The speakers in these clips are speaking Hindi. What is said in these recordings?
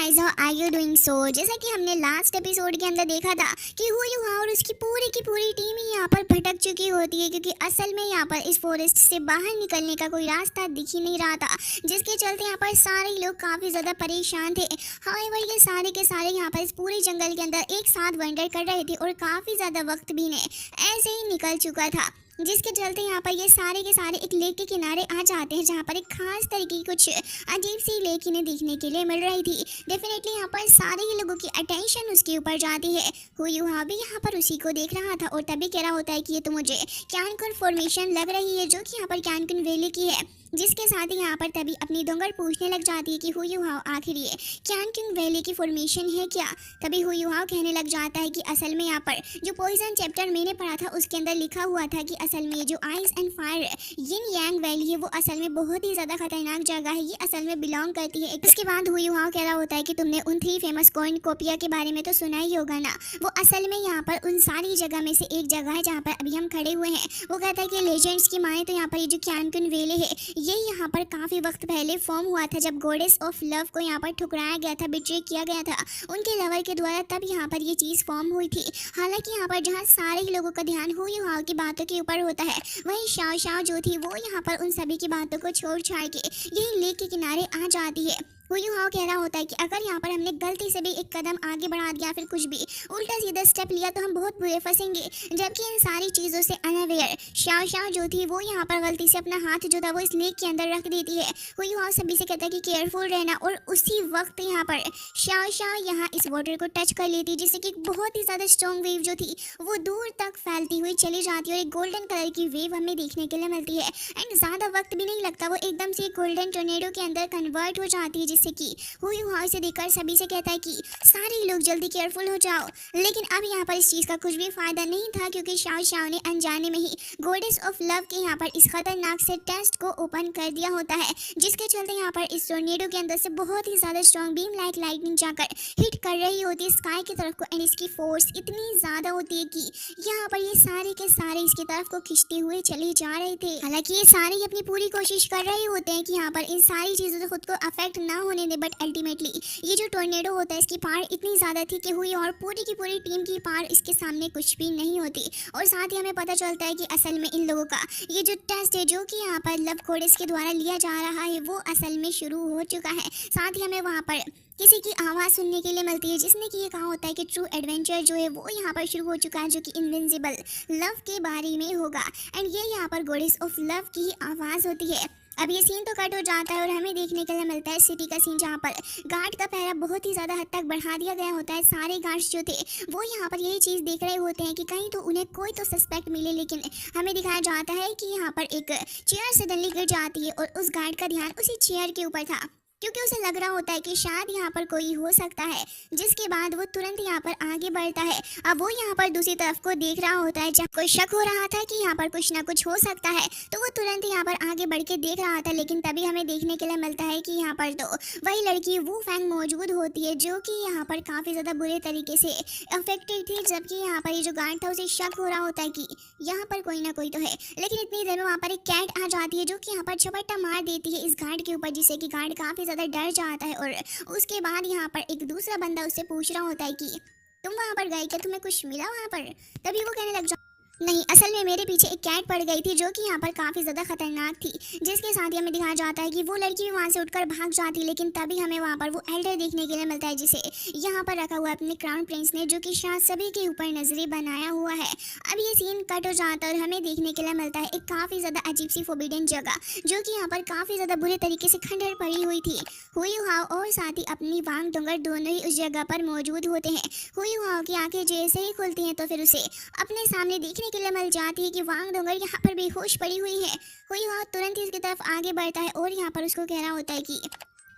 Guys, how are you doing? So जैसा कि हमने लास्ट एपिसोड के अंदर देखा था कि हु युहा और उसकी पूरी की पूरी टीम ही यहाँ पर भटक चुकी होती है, क्योंकि असल में यहाँ पर इस फॉरेस्ट से बाहर निकलने का कोई रास्ता दिख ही नहीं रहा था, जिसके चलते यहाँ पर सारे लोग काफ़ी ज़्यादा परेशान थे। हाउएवर ये सारे के सारे यहाँ पर इस पूरे जंगल के अंदर एक साथ वंडर कर रहे थे और काफ़ी ज़्यादा वक्त भी ने ऐसे ही निकल चुका था, जिसके चलते यहाँ पर ये सारे के सारे एक लेक के किनारे आ जाते हैं, जहाँ पर एक खास तरीके की कुछ अजीब सी लेक इन्हें देखने के लिए मिल रही थी। डेफिनेटली यहाँ पर सारे ही लोगों की अटेंशन उसके ऊपर जाती है। हुआ भी यहाँ पर उसी को देख रहा था और तभी कह रहा होता है कि ये तो मुझे कैनकुन फॉर्मेशन लग रही है, जो कि यहाँ पर कैनकुन वैली की है। जिसके साथ ही यहाँ पर तभी अपनी दोंगर पूछने लग जाती है कि हुआ आखिर ये कैनकुन वैली की फॉर्मेशन है क्या। तभी हुआ कहने लग जाता है कि असल में यहाँ पर जो पॉइजन चैप्टर मैंने पढ़ा था उसके अंदर लिखा हुआ था कि असल में जो ice and fire yin Yang valley है वो असल में बहुत ही ज़्यादा खतरनाक जगह है, ये असल में बिलोंग करती है। इसके बाद हुआ कह रहा होता है कि तुमने उन 3 फेमस कॉइन कोपिया के बारे में तो सुना ही होगा ना। वो असल में यहाँ पर उन सारी जगह में से एक जगह है जहाँ पर अभी हम खड़े हुए हैं। वो कहता है कि लेजेंड्स की माने तो यहाँ पर ये जो कैनकुन वैली है ये यहाँ पर काफ़ी वक्त पहले फॉर्म हुआ था, जब गॉडेस ऑफ लव को यहाँ पर ठुकराया गया था, बिट्रे किया गया था उनके लवर के द्वारा, तब यहाँ पर ये चीज़ फॉर्म हुई थी। हालांकि यहाँ पर जहाँ सारे ही लोगों का ध्यान हुआ की बातों के ऊपर होता है, वहीं शाओ शाओ जो थी वो यहाँ पर उन सभी की बातों को छोड़ छाड़ के यही लेक के किनारे आ जाती है। हुआ कह रहा होता है कि अगर यहाँ पर हमने गलती से भी एक कदम आगे बढ़ा दिया, फिर कुछ भी उल्टा सीधा स्टेप लिया तो हम बहुत बुरे फंसेंगे। जबकि इन सारी चीज़ों से अनअवेयर शाओ शाओ जो थी वो यहाँ पर गलती से अपना हाथ जो था वो इस लेक के अंदर रख देती है। हुआ सभी से कहता है कि केयरफुल रहना, और उसी वक्त यहाँ पर शाओ शाओ यहाँ इस वाटर को टच कर लेती है, जिससे कि बहुत ही ज़्यादा स्ट्रॉन्ग वेव जो थी वो दूर तक फैलती हुई चली जाती है और एक गोल्डन कलर की वेव हमें देखने के लिए मिलती है। एंड ज़्यादा वक्त भी नहीं लगता, वो एकदम से गोल्डन टोर्नेडो के अंदर कन्वर्ट हो जाती है, जिससे कि हुआ इसे देखकर सभी से कहता है कि सारे लोग जल्दी केयरफुल हो जाओ। लेकिन अब यहाँ पर इस चीज़ का कुछ भी फायदा नहीं था, क्योंकि शाओ शाओ ने अनजाने में ही गॉडेस ऑफ लव के यहाँ पर इस खतरनाक से टेस्ट को ओपन कर दिया होता है, जिसके चलते यहाँ पर इस टोर्नेडो के अंदर से बहुत ही ज़्यादा स्ट्रॉन्ग बीम लाइक लाइटनिंग जाकर हिट कर रही होती है स्काई की तरफ को। एंड इसकी फोर्स इतनी ज़्यादा होती है कि यहाँ पर ये सारे के सारे इसकी तरफ को खींचते हुए चले जा रहे थे। हालांकि ये सारे ही अपनी पूरी कोशिश कर रहे होते हैं कि यहाँ पर इन सारी चीज़ों से खुद को अफेक्ट ना होने दे, बट अल्टीमेटली ये जो टोर्नेडो होता है इसकी पावर इतनी ज़्यादा थी कि हुई और पूरी की पूरी टीम की पावर इसके सामने कुछ भी नहीं होती। और साथ ही हमें पता चलता है कि असल में इन लोगों का ये जो टेस्ट है जो कि यहाँ पर लव गॉडेस के द्वारा लिया जा रहा है वो असल में शुरू हो चुका है। साथ ही हमें वहाँ पर किसी की आवाज़ सुनने के लिए मिलती है, जिसने कि ये कहा होता है कि ट्रू एडवेंचर जो है वो यहाँ पर शुरू हो चुका है, जो कि इनविंसिबल लव के बारे में होगा। एंड ये यहाँ पर गॉडेस ऑफ लव की आवाज़ होती है। अब ये सीन तो कट हो जाता है और हमें देखने के लिए मिलता है सिटी का सीन, जहाँ पर गार्ड का पहरा बहुत ही ज़्यादा हद तक बढ़ा दिया गया होता है। सारे गार्ड्स जो थे वो यहाँ पर यही चीज़ देख रहे होते हैं कि कहीं तो उन्हें कोई तो सस्पेक्ट मिले, लेकिन हमें दिखाया जाता है कि यहाँ पर एक चेयर सडनली गिर जाती है और उस गार्ड का ध्यान उसी चेयर के ऊपर था, क्योंकि उसे लग रहा होता है कि शायद यहाँ पर कोई हो सकता है। जिसके बाद वो तुरंत यहाँ पर आगे बढ़ता है। अब वो यहाँ पर दूसरी तरफ को देख रहा होता है, जब कोई शक हो रहा था कि यहाँ पर कुछ ना कुछ हो सकता है तो वो तुरंत यहाँ पर आगे बढ़ के देख रहा था। लेकिन तभी हमें देखने के लिए मिलता है कि यहाँ पर तो वही लड़की वू फैंग मौजूद होती है, जो कि यहाँ पर काफ़ी ज़्यादा बुरे तरीके से अफेक्टेड थी। जबकि यहाँ पर ये जो गार्ड था उसे शक हो रहा होता है कि यहाँ पर कोई ना कोई तो है। लेकिन इतनी देर में वहाँ पर एक कैट आ जाती है, जो कि यहाँ पर झपट्टा मार देती है इस गार्ड के ऊपर, जिससे कि गार्ड काफ़ी ज़्यादा डर जाता है। और उसके बाद यहाँ पर एक दूसरा बंदा उससे पूछ रहा होता है कि तुम वहाँ पर गए क्या, तुम्हें कुछ मिला वहाँ पर? तभी वो कहने लग जा नहीं, असल में मेरे पीछे एक कैट पड़ गई थी, जो कि यहाँ पर काफ़ी ज़्यादा खतरनाक थी। जिसके साथ ही हमें दिखाया जाता है कि वो लड़की भी वहाँ से उठकर भाग जाती, लेकिन तभी हमें वहाँ पर वो एल्डर देखने के लिए मिलता है, जिसे यहाँ पर रखा हुआ है अपने क्राउन प्रिंस ने, जो कि शायद सभी के ऊपर नजरें बनाया हुआ है। अब ये सीन कट हो जाता है और हमें देखने के लिए मिलता है एक काफ़ी ज़्यादा अजीब सी फोबिडन जगह, जो कि यहाँ पर काफ़ी ज़्यादा बुरे तरीके से खंडर पड़ी हुई थी। हुआ और साथ ही अपनी वांग डोंगर दोनों ही उस जगह पर मौजूद होते हैं। हुआ की आंखें जैसे ही खुलती हैं तो फिर उसे अपने सामने देखने के लिए मिल जाती है कि वांग डोंगर यहाँ पर बेहोश पड़ी हुई है। हुआ तुरंत ही इसकी तरफ आगे बढ़ता है और यहाँ पर उसको कह रहा होता है कि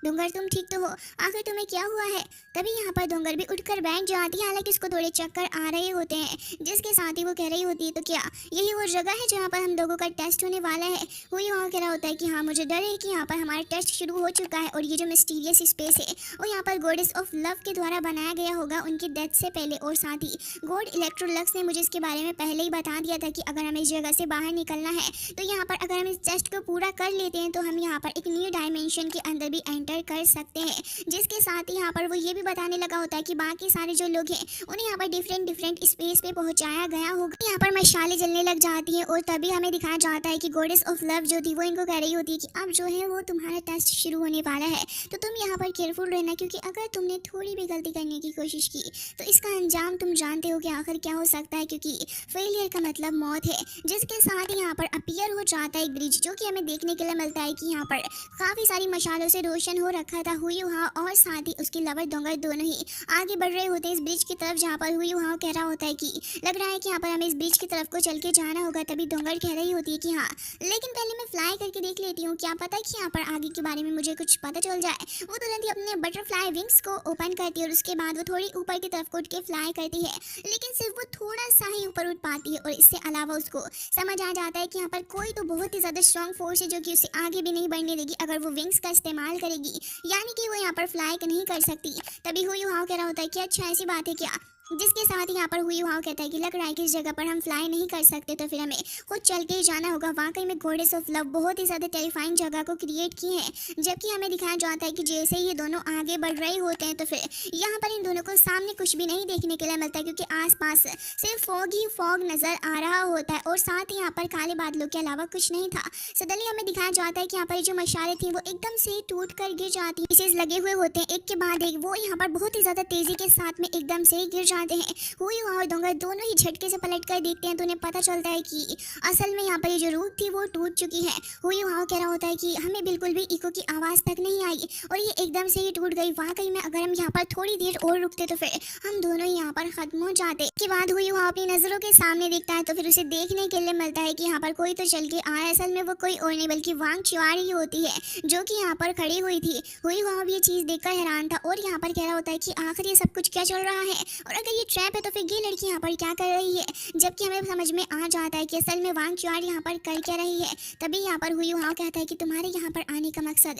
डोंगर तुम ठीक तो हो, आखिर तुम्हें क्या हुआ है? तभी यहाँ पर डोंगर भी उठकर बैठ जाती है, हालांकि उसको थोड़े चक्कर आ रहे होते हैं। जिसके साथ ही वो कह रही होती है तो क्या यही वो जगह है जहाँ पर हम लोगों का टेस्ट होने वाला है? वही वहाँ कह रहा होता है कि हाँ, मुझे डर है कि यहाँ पर हमारा टेस्ट शुरू हो चुका है और ये जो मिस्टीरियस स्पेस है वो यहाँ पर गॉडेस ऑफ लव के द्वारा बनाया गया होगा उनकी डेथ से पहले। और साथ ही गॉड इलेक्ट्रोलक्स ने मुझे इसके बारे में पहले ही बता दिया था कि अगर हमें इस जगह से बाहर निकलना है तो यहाँ पर अगर हम इस टेस्ट को पूरा कर लेते हैं तो हम यहाँ पर एक न्यू डायमेंशन के अंदर भी एंटर एंटर कर सकते हैं। जिसके साथ ही यहाँ पर वो ये भी बताने लगा होता है कि बाकी सारे जो लोग हैं उन्हें यहाँ पर डिफरेंट डिफरेंट स्पेस पे पहुंचाया गया होगा। यहाँ पर मशालें जलने लग जाती हैं और तभी हमें दिखाया जाता है कि गॉडेस ऑफ लव जो थी वो इनको कह रही होती है कि अब जो है वो तुम्हारा टेस्ट शुरू होने वाला है, तो तुम यहाँ पर केयरफुल रहना, क्योंकि अगर तुमने थोड़ी भी गलती करने की कोशिश की तो इसका अंजाम तुम जानते हो कि आखिर क्या हो सकता है, क्योंकि फेलियर का मतलब मौत है। जिसके साथ ही यहाँ पर अपीयर हो जाता है एक ब्रिज, जो कि हमें देखने के लिए मिलता है कि यहाँ पर काफ़ी सारी मशालों से रोशन हो रखा था हुई वहाँ, और साथ ही उसकी लवर दोंगर दोनों ही आगे बढ़ रहे होते हैं इस ब्रिज की तरफ, जहाँ पर हुई वहाँ कह रहा होता है कि लग रहा है कि यहाँ पर हमें इस ब्रिज की तरफ को चल के जाना होगा। तभी दोंगर कह रही होती है कि हाँ, लेकिन पहले मैं फ्लाई करके देख लेती हूँ, क्या पता कि यहाँ पर आगे के बारे में मुझे कुछ पता चल जाए। वो तुरंत ही अपने बटरफ्लाई विंग्स को ओपन करती है और उसके बाद वो थोड़ी ऊपर की तरफ उठ के फ्लाई करती है, लेकिन सिर्फ वो थोड़ा सा ही ऊपर उठ पाती है। और इससे अलावा उसको समझ आ जाता है कि यहाँ पर कोई तो बहुत ही ज़्यादा स्ट्रॉन्ग फोर्स है जो कि उसे आगे भी नहीं बढ़ने देगी अगर वो विंग्स का इस्तेमाल करेगी, यानी कि वो यहाँ पर फ्लाई नहीं कर सकती। तभी हुई वहाँ कह रहा होता है कि अच्छा ऐसी बात है क्या। जिसके साथ ही यहाँ पर हुई वहाँ कहता है कि लग रहा है कि इस जगह पर हम फ्लाई नहीं कर सकते, तो फिर हमें खुद चल के ही जाना होगा। वाकई में गॉडेस ऑफ लव बहुत ही ज़्यादा टेरिफाइंग जगह को क्रिएट की है। जबकि हमें दिखाया जाता है कि जैसे ही ये दोनों आगे बढ़ रहे होते हैं तो फिर यहाँ पर इन दोनों को सामने कुछ भी नहीं देखने के लिए मिलता है, क्योंकि आसपास सिर्फ फॉग ही फॉग नजर आ रहा होता है और साथ ही यहाँ पर काले बादलों के अलावा कुछ नहीं था। सडनली हमें दिखाया जाता है कि यहाँ पर जो मशालें थी वो एकदम से टूट कर गिर जाती हैं, पीसेस लगे हुए होते हैं एक के बाद एक, वो यहाँ पर बहुत ही ज़्यादा तेज़ी के साथ में एकदम से गिर जाते हैं। हुई और दोंगर दोनों ही झटके से पलट कर देखते हैं तो उन्हें पता चलता है कि असल में यहाँ पर ये जो रूट थी वो टूट चुकी है। हुई वहाँ कह रहा होता है कि हमें बिल्कुल भी इको की आवाज़ तक नहीं आई और ये एकदम से ही टूट गई। वाकई में अगर हम यहाँ पर थोड़ी देर और रुकते तो फिर हम दोनों ही यहाँ पर खत्म हो जाते। के बाद हुई वहाँ अपनी नज़रों के सामने देखता है तो फिर उसे देखने के लिए मिलता है कि यहाँ पर कोई तो चल के आया। असल में वो कोई और नहीं बल्कि वांग चुआर ही होती है जो कि यहाँ पर खड़ी हुई थी। हुई वहाँ भी ये चीज़ देखकर हैरान था और यहाँ पर कह रहा होता है कि आखिर ये सब कुछ क्या चल रहा है और अगर ये ट्रैप है तो फिर ये लड़की यहाँ पर क्या कर रही है। जबकि हमें समझ में आ जाता है कि असल में वांग चुआर यहाँ पर कर क्या रही है। तभी यहाँ पर हुई वहाँ कहता है कि तुम्हारे यहाँ पर आने का मकसद।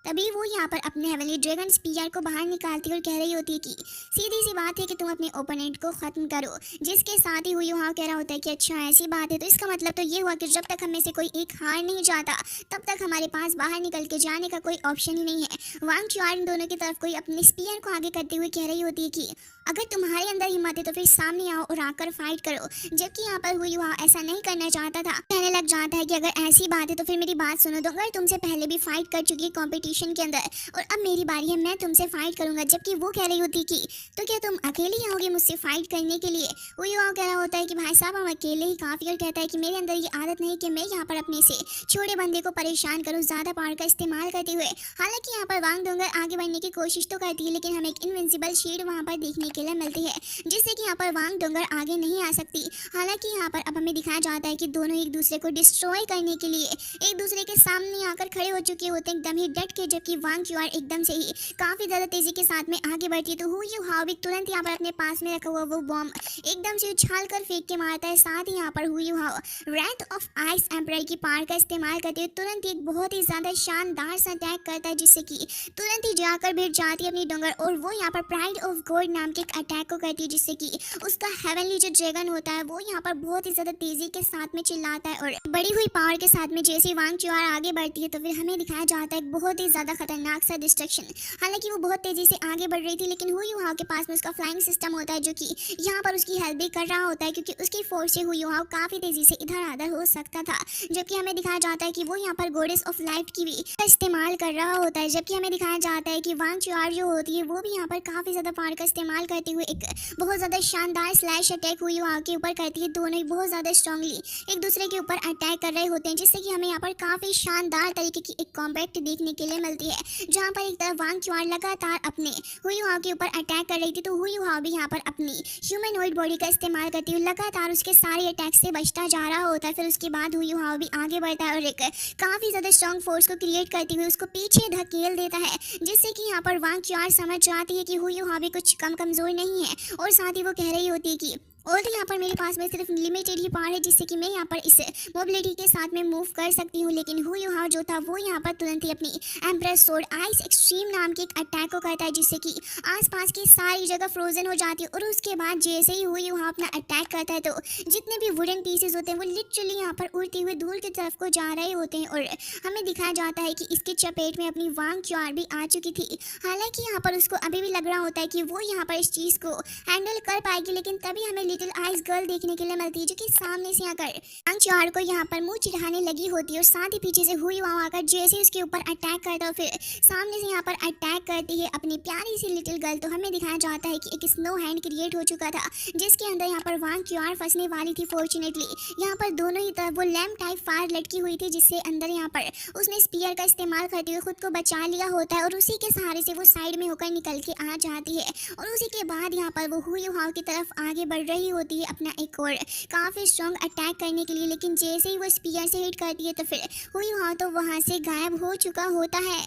तभी वो यहाँ पर अपने हेवनली ड्रैगन स्पीयर को बाहर निकालती और कह रही होती है कि सीधी सी बात है कि तुम अपने ओपोनेंट को खत्म करो। जिसके साथ ही हुई वहाँ कह रहा होता है कि अच्छा ऐसी बात है, तो इसका मतलब तो ये हुआ कि जब तक हमें से कोई एक हार नहीं जाता तब तक हमारे पास बाहर निकल के जाने का कोई ऑप्शन ही नहीं है। वांग चुआर इन दोनों की तरफ कोई अपने स्पीयर को आगे करते हुए कह रही होती है कि अगर तुम्हारे अंदर हिम्मत है तो फिर सामने आओ और आकर फाइट करो। जबकि यहाँ पर हुई वहाँ ऐसा नहीं करना चाहता था, कहने लग जाता है कि अगर ऐसी बात है तो फिर मेरी बात सुनो। दोंगर तुमसे पहले भी फाइट कर चुकी है कंपटीशन के अंदर और अब मेरी बारी है, मैं तुमसे फाइट करूंगा। जबकि वो कह रही होती कि तो क्या तुम अकेले ही आओगे मुझसे फाइट करने के लिए। हुई वहाँ कह रहा होता है कि भाई साहब हम अकेले ही काफ़ी, और कहता है कि मेरे अंदर ये आदत नहीं कि मैं यहाँ पर अपने से छोटे बंदे को परेशान करूँ ज़्यादा पावर का इस्तेमाल करते हुए। हालांकि यहाँ पर वांग डोंगर आगे बढ़ने की कोशिश तो करती है, लेकिन हमें एक इनविंसिबल शील्ड वहाँ पर देखने के लिए मिलती है जिससे कि यहाँ पर वांग डोंगर आगे नहीं आ सकती। हालांकि यहाँ पर अब हमें दिखाया जाता है कि दोनों एक दूसरे को डिस्ट्रॉय करने के लिए एक दूसरे के सामने आकर खड़े हो चुके होते हैं एकदम ही डट के। जबकि वांग चुआर एकदम से ही काफी ज्यादा तेजी के साथ में आगे बढ़ती है तो हुई हाव भी तुरंत यहाँ पर अपने पास में रखा हुआ वो बॉम्ब एकदम से उछाल कर फेंक के मारता है। साथ ही यहाँ पर हुई हाव रेथ ऑफ आइस एम्परर की पावर का इस्तेमाल करते हुए तुरंत एक बहुत ही ज्यादा शानदार सा अटैक करता है, जिससे कि तुरंत ही जाकर भिड़ जाती है अपनी डोंगर और वो यहाँ पर प्राइड ऑफ गॉड नाम के एक अटैक को करती है, जिससे कि उसका हेवनली जो ड्रैगन होता है वो यहाँ पर बहुत ही ज्यादा तेजी के साथ में चिल्लाता है। और बड़ी हुई पावर के साथ में जैसे वांग चुआर आगे बढ़ती है तो फिर हमें दिखाया जाता है बहुत ही ज्यादा खतरनाक सा डिस्ट्रक्शन। हालांकि वो बहुत तेजी से आगे बढ़ रही थी, लेकिन हुई वहाँ के पास में उसका फ्लाइंग सिस्टम होता है जो कि यहाँ पर उसकी हेल्प भी कर रहा होता है, क्योंकि उसकी फोर्स से हुई वहाँ काफी तेजी से इधर उधर हो सकता था। जबकि हमें दिखाया जाता है कि वो यहाँ पर गॉडेस ऑफ लाइफ की भी इस्तेमाल कर रहा होता है। जबकि हमें दिखाया जाता है कि वांग चुआर जो होती है वो भी यहाँ पर काफी ज्यादा पावर का इस्तेमाल करते हुए एक बहुत ज्यादा शानदार स्लैश अटैक हुई वहाँ के ऊपर करती है। दोनों ही बहुत ज्यादा स्ट्रांगली एक दूसरे के ऊपर अटैक कर रहे होते हैं, जिससे कि हमें यहाँ पर काफी शानदार तरीके की एक कॉम्बैट देखने के लिए मिलती है, जहाँ पर एक तरफ वांग चुआर लगातार अपने हुई वहाँ के ऊपर अटैक कर रही थी तो हुई वहाँ भी यहाँ पर अपनी ह्यूमनॉइड बॉडी का इस्तेमाल करती हुई लगातार उसके सारे अटैक से बचता जा रहा होता है। फिर उसके बाद हुई वहाँ भी आगे बढ़ता है और एक काफी ज्यादा स्ट्रॉन्ग फोर्स को क्रिएट करते हुए उसको पीछे धकेल देता है, जिससे कि यहाँ पर वांग चुआर समझ जाती है कि हुई वहाँ भी कुछ कम कमजोर नहीं है। और साथ ही वो कह रही होती है कि और तो यहाँ पर मेरे पास में सिर्फ लिमिटेड ही पावर है जिससे कि मैं यहाँ पर इस मोबिलिटी के साथ में मूव कर सकती हूँ। लेकिन हु यू हाउ जो था वो यहाँ पर तुरंत ही अपनी एम्प्रेस सोर्ड आइस एक्सट्रीम नाम के एक अटैक को करता है जिससे कि आसपास की सारी जगह फ्रोजन हो जाती है। और उसके बाद जैसे ही हु यू हाउ अपना अटैक करता है तो जितने भी वुडन पीसेस होते हैं वो लिटरली यहाँ पर उड़ते हुए धूल की तरफ को जा रहे होते हैं। और हमें दिखाया जाता है कि इसके चपेट में अपनी वांग क्योर भी आ चुकी थी। हालांकि यहाँ पर उसको अभी भी लग रहा होता है कि वो यहाँ पर इस चीज़ को हैंडल कर पाएगी, लेकिन तभी हमें लिटिल आइस गर्ल देखने के लिए मिलती है जो कि सामने से आकर वांग क्योर को यहाँ पर मुंह चिढ़ाने लगी होती है। और साथ ही पीछे से हु यू हाउ आकर जैसे ही उसके ऊपर अटैक करता है फिर सामने से यहाँ पर अटैक करती है अपनी प्यारी सी लिटिल गर्ल। तो हमें दिखाया जाता है कि एक स्नो हैंड क्रिएट हो चुका था जिसके अंदर यहाँ पर वांग क्योर फंसने वाली थी। फॉर्चुनेटली यहाँ पर दोनों ही तरफ वो लैम्प टाइप फायर लटकी हुई थी जिससे अंदर यहाँ पर उसने स्पीयर का इस्तेमाल करते हुए खुद को बचा लिया होता है और उसी के सहारे से वो साइड में होकर निकल के आ जाती है। और उसी के बाद यहाँ पर वो हु यू हाउ की तरफ आगे बढ़ रही होती है अपना एक और काफ़ी स्ट्रॉन्ग अटैक करने के लिए। लेकिन जैसे ही वो स्पीयर से हिट करती है तो फिर हु यू हाउ तो वहाँ से गायब हो चुका होता है।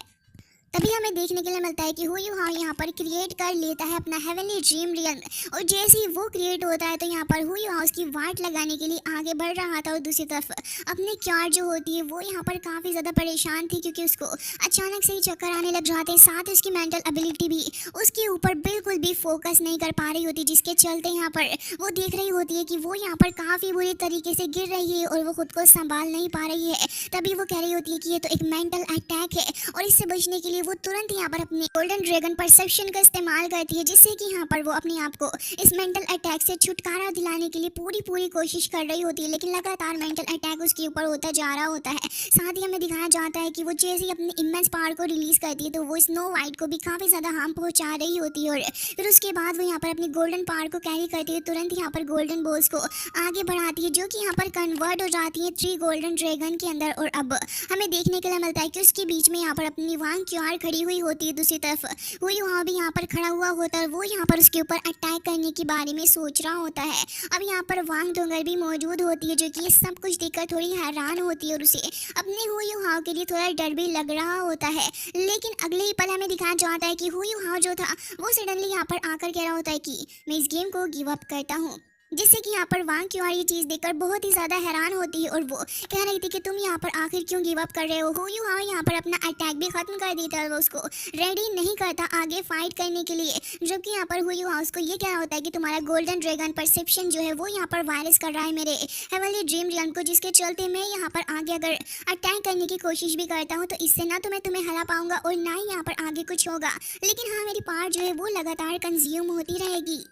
तभी हमें देखने के लिए मिलता है कि हु यू हाउ यहाँ पर क्रिएट कर लेता है अपना हेवनली ड्रीम रियल्म। और जैसे ही वो क्रिएट होता है तो यहाँ पर हु यू हाउ उसकी वाट लगाने के लिए आगे बढ़ रहा था। और दूसरी तरफ अपनी क्योर जो होती है वो यहाँ पर काफ़ी ज़्यादा परेशान थी क्योंकि उसको अचानक से ही चक्कर आने लग जाते हैं। साथ ही उसकी मेंटल एबिलिटी भी उसके ऊपर बिल्कुल भी फोकस नहीं कर पा रही होती जिसके चलते यहाँ पर वो देख रही होती है कि वो यहाँ पर काफ़ी बुरी तरीके से गिर रही है और वो खुद को संभाल नहीं पा रही है। तभी वो कह रही होती है कि ये तो एक मेंटल अटैक है और इससे बचने के लिए वो तुरंत यहाँ पर अपने गोल्डन ड्रैगन परसेप्शन का इस्तेमाल करती है जिससे कि यहाँ पर वो अपने आप को इस मेंटल अटैक से छुटकारा दिलाने के लिए पूरी कोशिश कर रही होती है। लेकिन लगातार मेंटल अटैक उसके ऊपर होता जा रहा होता है। साथ ही हमें दिखाया जाता है कि वो जैसे ही अपनी इमेंस पावर को रिलीज करती है तो वो स्नो वाइट को भी काफ़ी ज़्यादा हार्म पहुँचा रही होती है। और फिर उसके बाद वो यहाँ पर अपनी गोल्डन पावर को कैरी करती है, तुरंत यहाँ पर गोल्डन बॉल्स को आगे बढ़ाती है जो कि यहाँ पर कन्वर्ट हो जाती है 3 गोल्डन ड्रैगन के अंदर। और अब हमें देखने के लिए मिलता है कि उसके बीच में यहाँ पर अपनी वांग क्योर खड़ी हुई होती है। दूसरी तरफ वो यहाँ भी यहाँ पर खड़ा हुआ होता है, वो यहाँ पर उसके ऊपर अटैक करने के बारे में सोच रहा होता है। अब यहाँ पर वांग डोंगर भी मौजूद होती है जो कि ये सब कुछ देखकर थोड़ी हैरान होती है और उसे अपने हु यू हाउ के लिए थोड़ा डर भी लग रहा होता है। लेकिन अगले ही पल हमें दिखाया जाता है कि हु यू हाउ जो था वो सडनली यहाँ पर आकर कह रहा होता है कि मैं इस गेम को गिव अप करता हूँ, जिससे कि यहाँ पर वांग क्योर ये चीज़ देखकर बहुत ही ज़्यादा हैरान होती है और वो कह रही थी कि तुम यहाँ पर आखिर क्यों गिव अप कर रहे हो। यू हाउ यहाँ पर अपना अटैक भी ख़त्म कर देता है और वो उसको रेडी नहीं करता आगे फाइट करने के लिए। जबकि यहाँ पर यू हाउ को ये कह रहा होता है कि तुम्हारा गोल्डन ड्रैगन परसेप्शन जो है वो यहाँ पर वायरस कर रहा है मेरे हेवनली ड्रीम रियल्म को, जिसके चलते मैं यहाँ पर आगे अगर अटैक करने की कोशिश भी करता हूँ तो इससे ना तो मैं तुम्हें हरा पाऊंगा और ना ही यहाँ पर आगे कुछ होगा। लेकिन हाँ, मेरी पावर जो है वो लगातार कंज्यूम होती रहेगी,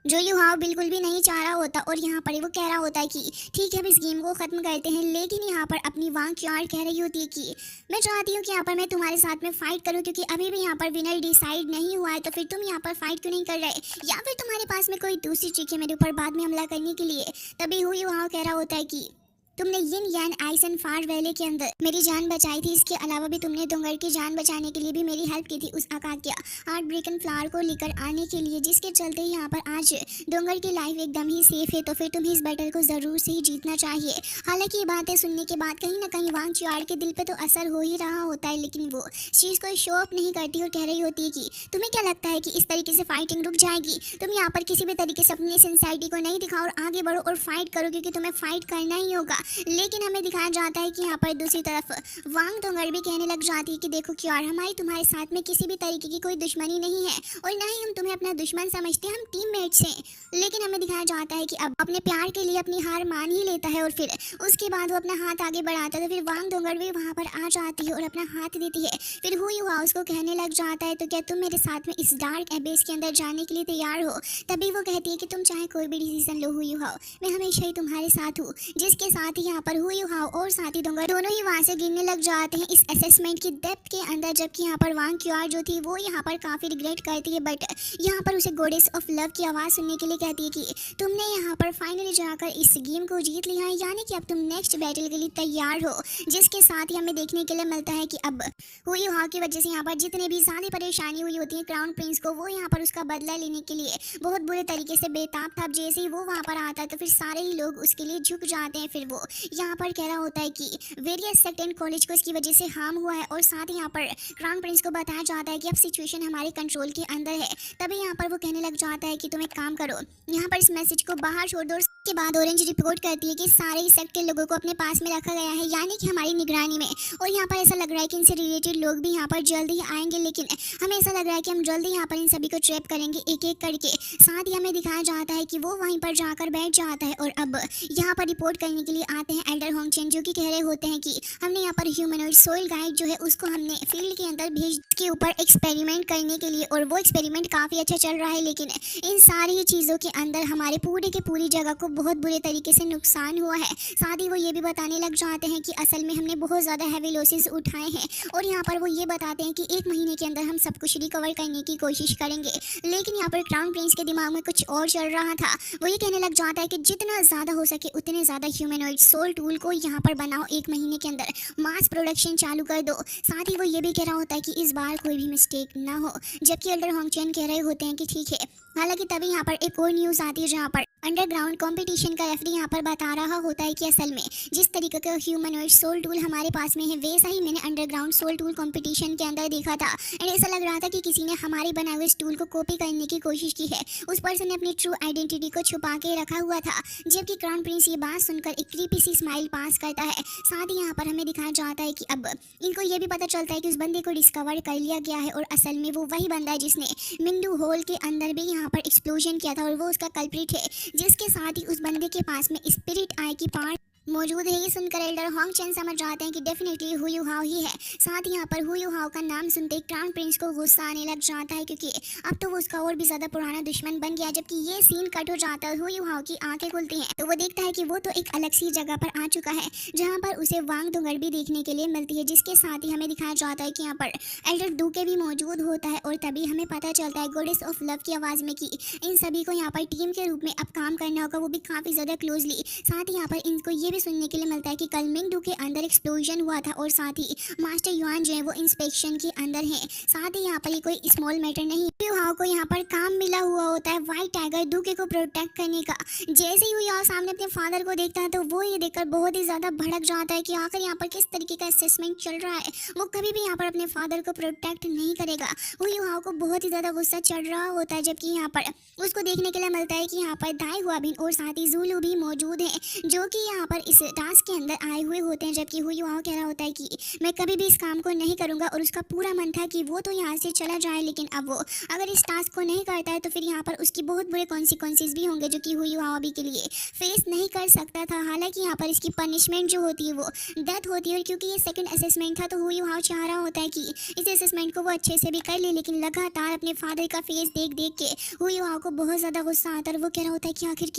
जो यू हाउ बिल्कुल भी नहीं चाह रहा होता। और यहाँ पर वो कह रहा होता है कि ठीक है अब इस गेम को ख़त्म करते हैं। लेकिन यहाँ पर अपनी वांग क्योर कह रही होती है कि मैं चाहती हूँ कि यहाँ पर मैं तुम्हारे साथ में फ़ाइट करूँ क्योंकि अभी भी यहाँ पर विनर डिसाइड नहीं हुआ है। तो फिर तुम यहाँ पर फाइट क्यों नहीं कर रहे, या फिर तुम्हारे पास में कोई दूसरी ट्रिक है मेरे ऊपर बाद में हमला करने के लिए। तभी यू हाउ कह रहा होता है कि तुमने यिन यान आइस एंड फार वैली के अंदर मेरी जान बचाई थी, इसके अलावा भी तुमने डोंगर की जान बचाने के लिए भी मेरी हेल्प की थी उस आकाकिया हार्ट ब्रेकन फ्लावर को लेकर आने के लिए, जिसके चलते यहाँ पर आज डोंगर की लाइफ एकदम ही सेफ है। तो फिर तुम्हें इस बैटल को ज़रूर से ही जीतना चाहिए। हालांकि ये बातें सुनने के बाद कहीं ना कहीं वांग क्योर के दिल पे तो असर हो ही रहा होता है, लेकिन वो इस चीज़ को शो अप नहीं करती और कह रही होती है कि तुम्हें क्या लगता है कि इस तरीके से फाइटिंग रुक जाएगी। तुम यहाँ पर किसी भी तरीके से अपनी सिंसाइटी को नहीं दिखाओ और आगे बढ़ो और फाइट करो क्योंकि तुम्हें फाइट करना ही होगा। लेकिन हमें दिखाया जाता है कि यहाँ पर दूसरी तरफ वांग डोंगर भी कहने लग जाती है कि देखो क्योर, हमारी तुम्हारे साथ में किसी भी तरीके की कोई दुश्मनी नहीं है और ना ही हम तुम्हें अपना दुश्मन समझते, हम टीममेट्स हैं। लेकिन हमें दिखाया जाता है कि अब अपने प्यार के लिए अपनी हार मान ही लेता है और फिर उसके बाद वो अपना हाथ आगे बढ़ाता है। तो फिर वांग डोंगर भी वहाँ पर आ जाती है और अपना हाथ देती है। फिर हु यू हाउ को कहने लग जाता है तो क्या तुम मेरे साथ में इस डार्क एबेस के अंदर जाने के लिए तैयार हो। तभी वो कहती है कि तुम चाहे कोई भी decision low who you how, मैं हमेशा ही तुम्हारे साथ हूँ। जिसके साथ ही यहाँ पर हु यू हाउ और साथी डोंगर दोनों ही वहाँ से गिरने लग जाते हैं इस असेसमेंट की डेप्थ के अंदर। जबकि यहाँ पर वांग क्योर जो थी वो यहाँ पर काफ़ी रिग्रेट करती है, बट यहाँ पर उसे गॉडेस ऑफ लव की आवाज़ सुनने के लिए कहती है कि तुमने यहाँ पर फाइनली जाकर इस गेम को जीत लिया है, यानी कि अब तुम नेक्स्ट बैटल के लिए तैयार हो। जिसके साथ ही हमें देखने के लिए मिलता है कि अब हु यू हाउ की वजह से यहाँ पर जितने भी ज़्यादा परेशानी हुई होती है क्राउन प्रिंस को, वो यहाँ पर उसका बदला लेने के लिए बहुत बुरे तरीके से बेताब था। जैसे ही वो वहाँ पर आता है तो फिर सारे ही लोग उसके लिए झुक जाते हैं। फिर वो यहाँ पर कह रहा होता है कि वेरियस सेक्ट एंड कॉलेज को इसकी वजह से हार्म हुआ है और साथ ही यहाँ पर क्राउन प्रिंस को बताया जाता है कि अब सिचुएशन हमारे कंट्रोल के अंदर है। तभी यहाँ पर वो कहने लग जाता है कि तुम एक काम करो, यहाँ पर इस मैसेज को बाहर छोड़ दो। के बाद ऑरेंज रिपोर्ट करती है कि सारे इस सेक्ट के लोगों को अपने पास में रखा गया है, यानी कि हमारी निगरानी में। और यहाँ पर ऐसा लग रहा है कि इनसे रिलेटेड लोग भी यहाँ पर जल्द ही आएंगे, लेकिन हमें ऐसा लग रहा है कि हम जल्दी यहाँ पर इन सभी को ट्रैप करेंगे एक एक करके। साथ ही हमें दिखाया जाता है कि वो वहीं पर जाकर बैठ जाता है और अब यहाँ पर रिपोर्ट करने के लिए आते हैं एल्डर होंगचेन, जो कि कह रहे होते हैं कि हमने यहाँ पर ह्यूमनॉइड सोल गाइड जो है उसको हमने फील्ड के अंदर भेज के ऊपर एक्सपेरिमेंट करने के लिए, और वो एक्सपेरिमेंट काफ़ी अच्छा चल रहा है, लेकिन इन सारी चीज़ों के अंदर हमारे पूरे के पूरी जगह को बहुत बुरे तरीके से नुकसान हुआ है। साथ ही वो ये भी बताने लग जाते हैं कि असल में हमने बहुत ज़्यादा हैवी लॉसेस उठाए हैं, और यहाँ पर वो ये बताते हैं कि 1 महीने के अंदर हम सब कुछ रिकवर करने की कोशिश करेंगे। लेकिन यहाँ पर क्राउन प्रिंस के दिमाग में कुछ और चल रहा था। वो ये कहने लग जाता है कि जितना ज़्यादा हो सके उतने ज़्यादा ह्यूमनॉइड सोल टूल को यहाँ पर बनाओ, 1 महीने के अंदर मास प्रोडक्शन चालू कर दो। साथ ही वो ये भी कह रहा होता है कि इस बार कोई भी मिस्टेक ना हो, जबकि एल्डर होंगचेन कह रहे होते हैं कि ठीक है। हालांकि तभी यहाँ पर एक और न्यूज़ आती है जहाँ पर अंडरग्राउंड कंपटीशन का रेफरी यहाँ पर बता रहा होता है कि असल में जिस तरीके का ह्यूमनॉइड सोल टूल हमारे पास में है, वैसा ही मैंने अंडरग्राउंड सोल टूल कंपटीशन के अंदर देखा था। एंड ऐसा लग रहा था कि किसी ने हमारे बनाए हुए इस टूल को कॉपी करने की कोशिश की है। उस पर्सन ने अपनी ट्रू आइडेंटिटी को छुपा के रखा हुआ था। जबकि क्राउन प्रिंस ये बात सुनकर एक क्रीपी सी स्माइल पास करता है। साथ ही यहाँ पर हमें दिखाया जाता है कि अब इनको ये भी पता चलता है कि उस बंदे को डिस्कवर कर लिया गया है, और असल में वो वही बंदा है जिसने मिंडू होल के अंदर भी यहाँ पर एक्सप्लोजन किया था, और वो उसका कल्प्रिट है, जिसके साथ ही उस बंदे के पास में स्पिरिट आई की पार्ट मौजूद है। ये सुनकर एल्डर होंगचेन समझ जाते हैं कि डेफिनेटली हु यू हाओ ही है। साथ ही यहाँ पर हु यू हाओ का नाम सुनते ही क्राउन प्रिंस को गुस्सा आने लग जाता है, क्योंकि अब तो वो उसका और भी ज़्यादा पुराना दुश्मन बन गया। जबकि ये सीन कट हो जाता है, हु यू हाओ की आंखें खुलती हैं तो वो देखता है कि वो तो एक अलग सी जगह पर आ चुका है, जहाँ पर उसे वांग दुंगर भी देखने के लिए मिलती है, जिसके साथ ही हमें दिखाया जाता है कि यहाँ पर एल्डर डूके भी मौजूद होता है। और तभी हमें पता चलता है गॉडेस ऑफ लव की आवाज़ में कि इन सभी को यहाँ पर टीम के रूप में अब काम करना होगा, वो भी काफ़ी ज़्यादा क्लोजली। साथ ही यहाँ पर इनको ये भी सुनने के लिए मिलता है कि कल मिंगडू के अंदर एक्सप्लोजन हुआ था, और साथ ही मास्टर युआन जो है वो इंस्पेक्शन के अंदर है। साथ ही यहाँ पर ये कोई स्मॉल मैटर नहीं, हु हाओ को यहाँ पर काम मिला हुआ होता है व्हाइट टाइगर डूके को प्रोटेक्ट करने का। जैसे ही हु हाओ सामने अपने फादर को देखता है तो वो ये देखकर बहुत ही ज़्यादा भड़क जाता है कि आखिर यहाँ पर किस तरीके का असेसमेंट चल रहा है। वो कभी भी यहाँ पर अपने फादर को प्रोटेक्ट नहीं करेगा। हु हाओ को बहुत ही ज़्यादा गुस्सा चढ़ रहा होता है, जबकि यहाँ पर उसको देखने के लिए मिलता है कि यहाँ पर दाई हुआबिन और साथ ही जुलू भी मौजूद है, जो कि यहाँ पर इस टास्क के अंदर आए हुए होते हैं। जबकि हु हाओ कह रहा होता है कि मैं कभी भी इस काम को नहीं करूँगा, और उसका पूरा मन था कि वो तो यहाँ से चला जाए, लेकिन अब वो अगर इस टास्क को नहीं करता है तो फिर यहाँ पर उसकी बहुत बुरे कॉन्सिक्वेंसेस भी होंगे, जो कि हु हाओ अभी के लिए फेस नहीं कर सकता था। हालांकि यहाँ पर इसकी पनिशमेंट जो होती है वो डेथ होती है, और क्योंकि ये सेकंड असेसमेंट था तो हु हाओ चाह रहा होता है कि इस असेसमेंट को वो अच्छे से भी कर ले, लेकिन लगातार अपने फादर का फेस देख देख के हु हाओ को बहुत ज़्यादा गुस्सा आता है। वो कह रहा होता है कि आखिर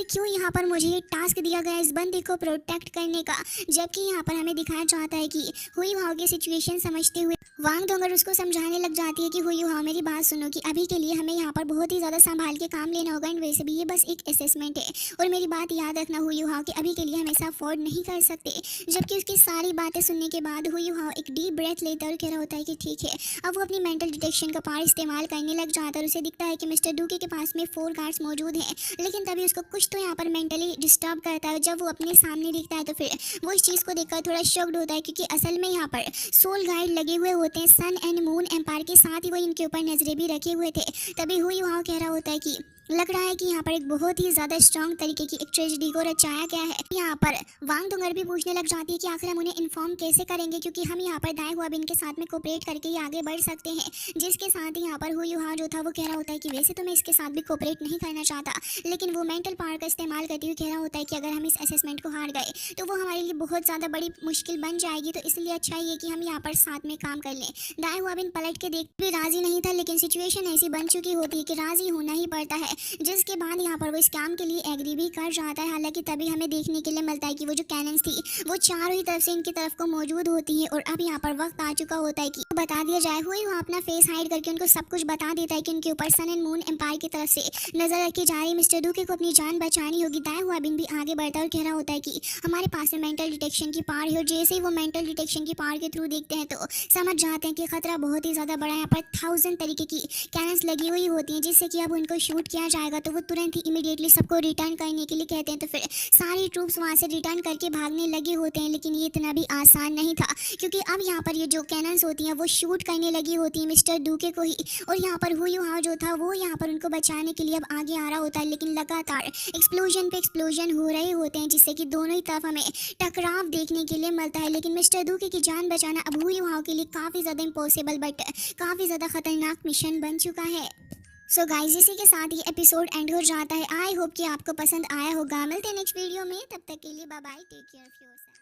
क्यों यहाँ पर मुझे ये टास्क दिया गया इस बंदे को प्रोटेक्ट करने का। जबकि यहाँ पर हमें दिखाया जाता है कि हु हाओ की सिचुएशन समझते हुए वांग डोंगर उसको समझाने लग जाती है कि हु हाओ मेरी बात सुनो, कि अभी के लिए हमें यहाँ पर बहुत ही ज़्यादा संभाल के काम लेना होगा, एंड वैसे भी ये बस एक असेसमेंट है, और मेरी बात याद रखना हु हाओ कि अभी के लिए हम ऐसा अफोर्ड नहीं कर सकते। जबकि उसकी सारी बातें सुनने के बाद हु हाओ एक डीप ब्रेथ लेता और कह रहा होता है कि ठीक है। अब वो अपनी मेंटल डिटेक्शन का पावर इस्तेमाल करने लग जाता है, और उसे दिखता है कि मिस्टर डूके के पास में 4 गार्ड्स मौजूद हैं, लेकिन तभी उसको कुछ तो यहाँ पर मेंटली डिस्टर्ब करता है। जब वो अपने सामने दिखता है तो फिर वो इस चीज़ को देखकर थोड़ा शॉक्ड होता है, क्योंकि असल में यहाँ पर सोल गाइड लगे हुए होते हैं सन एंड मून एम्पायर के, साथ ही वो इनके ऊपर नजरें भी रखे हुए थे। तभी हु हाओ कह रहा होता है कि लग रहा है कि यहाँ पर एक बहुत ही ज़्यादा स्ट्रॉन्ग तरीके की एक ट्रेजेडी को रचाया गया है। यहाँ पर वांग डोंगर भी पूछने लग जाती है कि आखिर हम उन्हें इन्फॉर्म कैसे करेंगे, क्योंकि हम यहाँ पर दाई हुआबिन के साथ में कोऑपरेट करके ही आगे बढ़ सकते हैं। जिसके साथ ही यहाँ पर हु हाओ जो था वो कह रहा होता है कि वैसे तो मैं इसके साथ भी कोऑपरेट नहीं करना चाहता, लेकिन वो मेंटल पावर का इस्तेमाल करते हुए कह रहा होता है कि अगर हम इस असेसमेंट को हार गए तो वो हमारे लिए बहुत ज़्यादा बड़ी मुश्किल बन जाएगी, तो इसलिए अच्छा ही है कि हम यहाँ पर साथ में काम कर लें। दाई हुआबिन पलट के देख भी राजी नहीं था, लेकिन सिचुएशन ऐसी बन चुकी होती है कि राजी होना ही पड़ता है, जिसके बाद यहाँ पर वो इस काम के लिए एग्री भी कर जाता है। हालांकि तभी हमें देखने के लिए मिलता है कि वो जो कैनन्स थी वो चारों ही तरफ से इनकी तरफ को मौजूद होती है, और अब यहाँ पर वक्त आ चुका होता है कि बता दिया जाए। हुई वो अपना फेस हाइड करके उनको सब कुछ बता देता है कि उनके ऊपर सन एंड मून एम्पायर की तरफ से नजर रखी जा रही। मिस्टर डूके को अपनी जान बचानी होगी। दाई हुआबिन भी आगे बढ़ता है और कह रहा होता है कि हमारे पास में मेंटल डिटेक्शन की पावर है, और जैसे ही वो मेंटल डिटेक्शन की पावर के थ्रू देखते हैं तो समझ जाते हैं कि खतरा बहुत ही ज़्यादा बड़ा है। यहाँ पर 1000 तरीके की कैनन्स लगी हुई होती हैं, जिससे कि अब उनको शूट किया जाएगा। तो वो तुरंत ही इमीडिएटली सबको रिटर्न करने के लिए कहते हैं। तो फिर सारी ट्रूप्स वहाँ से रिटर्न करके भागने लगे होते हैं, लेकिन ये इतना भी आसान नहीं था, क्योंकि अब यहाँ पर ये जो कैनन्स होती हैं वो शूट करने लगी होती हैं मिस्टर डूके को ही। और यहाँ पर हुई वहाँ जो था वो यहाँ पर उनको बचाने के लिए अब आगे आ रहा होता है, लेकिन लगातार एक्सप्लोजन पे एक्सप्लोजन हो रहे होते हैं, जिससे कि दोनों ही तरफ हमें टकराव देखने के लिए मिलता है। लेकिन मिस्टर डूके की जान बचाना अब हुई वहाँ के लिए काफ़ी ज़्यादा इम्पॉसिबल बट काफ़ी ज़्यादा खतरनाक मिशन बन चुका है। सो गाइस, इसी के साथ ही एपिसोड एंड हो जाता है। आई होप कि आपको पसंद आया होगा। मिलते हैं नेक्स्ट वीडियो में, तब तक के लिए bye bye, take care of yourself.